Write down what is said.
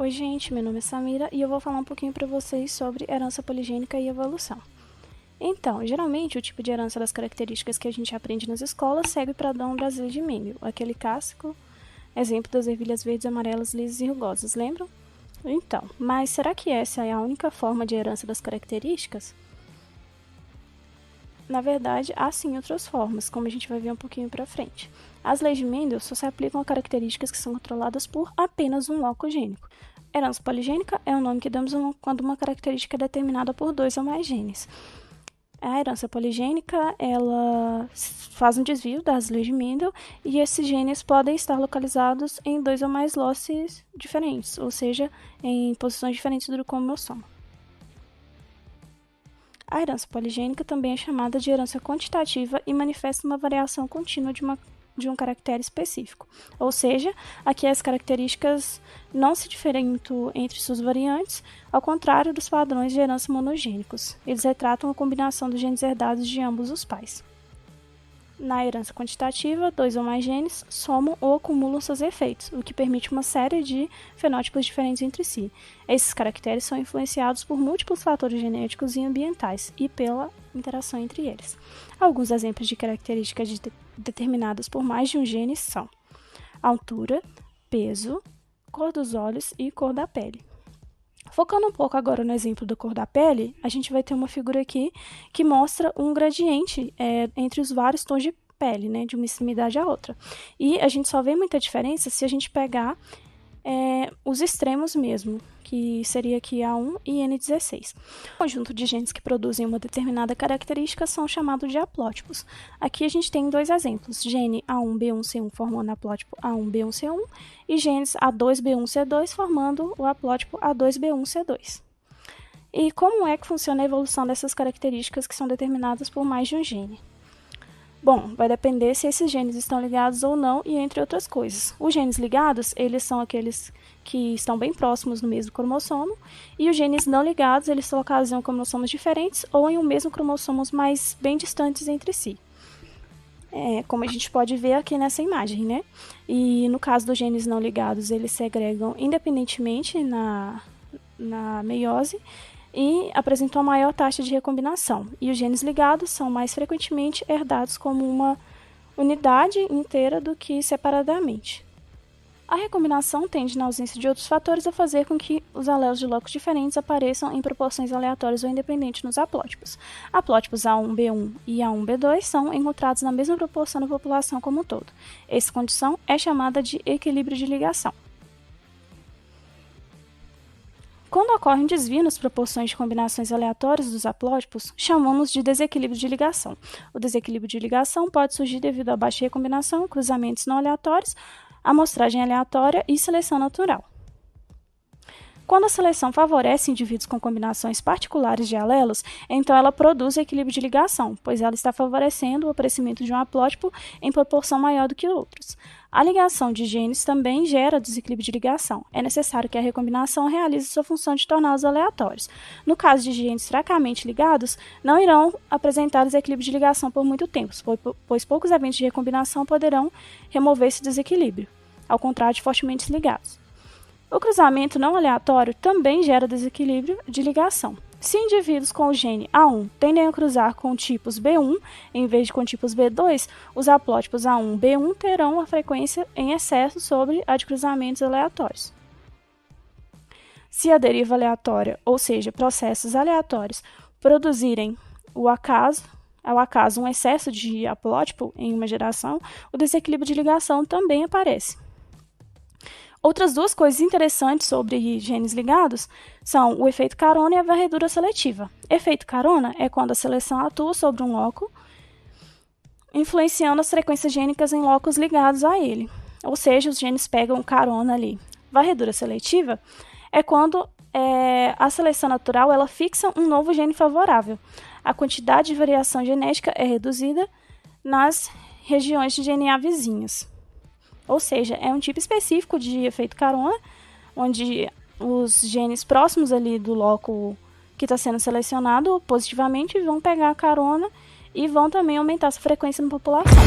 Oi gente, meu nome é Samira e eu vou falar um pouquinho para vocês sobre herança poligênica e evolução. Então, geralmente o tipo de herança das características que a gente aprende nas escolas segue o padrão brasileiro de Mendel, aquele clássico exemplo das ervilhas verdes, amarelas, lisas e rugosas, lembram? Então, mas será que essa é a única forma de herança das características? Na verdade, há sim outras formas, como a gente vai ver um pouquinho para frente. As leis de Mendel só se aplicam a características que são controladas por apenas um loco gênico. Herança poligênica é o nome que damos quando uma característica é determinada por 2 ou mais genes. A herança poligênica, ela faz um desvio das leis de Mendel e esses genes podem estar localizados em 2 ou mais losses diferentes, ou seja, em posições diferentes do cromossomo. A herança poligênica também é chamada de herança quantitativa e manifesta uma variação contínua de um caractere específico. Ou seja, aqui as características não se diferenciam entre suas variantes, ao contrário dos padrões de herança monogênicos. Eles retratam a combinação dos genes herdados de ambos os pais. Na herança quantitativa, 2 ou mais genes somam ou acumulam seus efeitos, o que permite uma série de fenótipos diferentes entre si. Esses caracteres são influenciados por múltiplos fatores genéticos e ambientais e pela interação entre eles. Alguns exemplos de características determinadas por mais de um gene são altura, peso, cor dos olhos e cor da pele. Focando um pouco agora no exemplo da cor da pele, a gente vai ter uma figura aqui que mostra um gradiente entre os vários tons de pele, né, de uma extremidade à outra. E a gente só vê muita diferença se a gente pegar os extremos mesmo, que seria aqui A1 e N16. O conjunto de genes que produzem uma determinada característica são chamados de haplótipos. Aqui a gente tem 2 exemplos, gene A1B1C1 formando o haplótipo A1B1C1 e genes A2B1C2 formando o haplótipo A2B1C2. E como é que funciona a evolução dessas características que são determinadas por mais de um gene? Bom, vai depender se esses genes estão ligados ou não e entre outras coisas. Os genes ligados, eles são aqueles que estão bem próximos no mesmo cromossomo, e os genes não ligados, eles se localizam em cromossomos diferentes ou em um mesmo cromossomos mais bem distantes entre si. Como a gente pode ver aqui nessa imagem, né? E no caso dos genes não ligados, eles se agregam independentemente na meiose, e apresentam a maior taxa de recombinação. E os genes ligados são mais frequentemente herdados como uma unidade inteira do que separadamente. A recombinação tende, na ausência de outros fatores, a fazer com que os alelos de locos diferentes apareçam em proporções aleatórias ou independentes nos haplótipos. Haplótipos A1B1 e A1B2 são encontrados na mesma proporção na população como um todo. Essa condição é chamada de equilíbrio de ligação. Quando ocorre um desvio nas proporções de combinações aleatórias dos haplótipos, chamamos de desequilíbrio de ligação. O desequilíbrio de ligação pode surgir devido a baixa recombinação, cruzamentos não aleatórios, amostragem aleatória e seleção natural. Quando a seleção favorece indivíduos com combinações particulares de alelos, então ela produz equilíbrio de ligação, pois ela está favorecendo o aparecimento de um haplótipo em proporção maior do que outros. A ligação de genes também gera desequilíbrio de ligação. É necessário que a recombinação realize sua função de torná-los aleatórios. No caso de genes fracamente ligados, não irão apresentar desequilíbrio de ligação por muito tempo, pois poucos eventos de recombinação poderão remover esse desequilíbrio, ao contrário de fortemente ligados. O cruzamento não aleatório também gera desequilíbrio de ligação. Se indivíduos com o gene A1 tendem a cruzar com tipos B1 em vez de com tipos B2, os haplótipos A1 e B1 terão uma frequência em excesso sobre a de cruzamentos aleatórios. Se a deriva aleatória, ou seja, processos aleatórios, produzirem ao acaso um excesso de haplótipo em uma geração, o desequilíbrio de ligação também aparece. Outras 2 coisas interessantes sobre genes ligados são o efeito carona e a varredura seletiva. Efeito carona é quando a seleção atua sobre um loco, influenciando as frequências gênicas em locos ligados a ele, ou seja, os genes pegam carona ali. Varredura seletiva é quando a seleção natural ela fixa um novo gene favorável. A quantidade de variação genética é reduzida nas regiões de DNA vizinhas. Ou seja, é um tipo específico de efeito carona, onde os genes próximos ali do loco que está sendo selecionado positivamente vão pegar a carona e vão também aumentar essa frequência na população.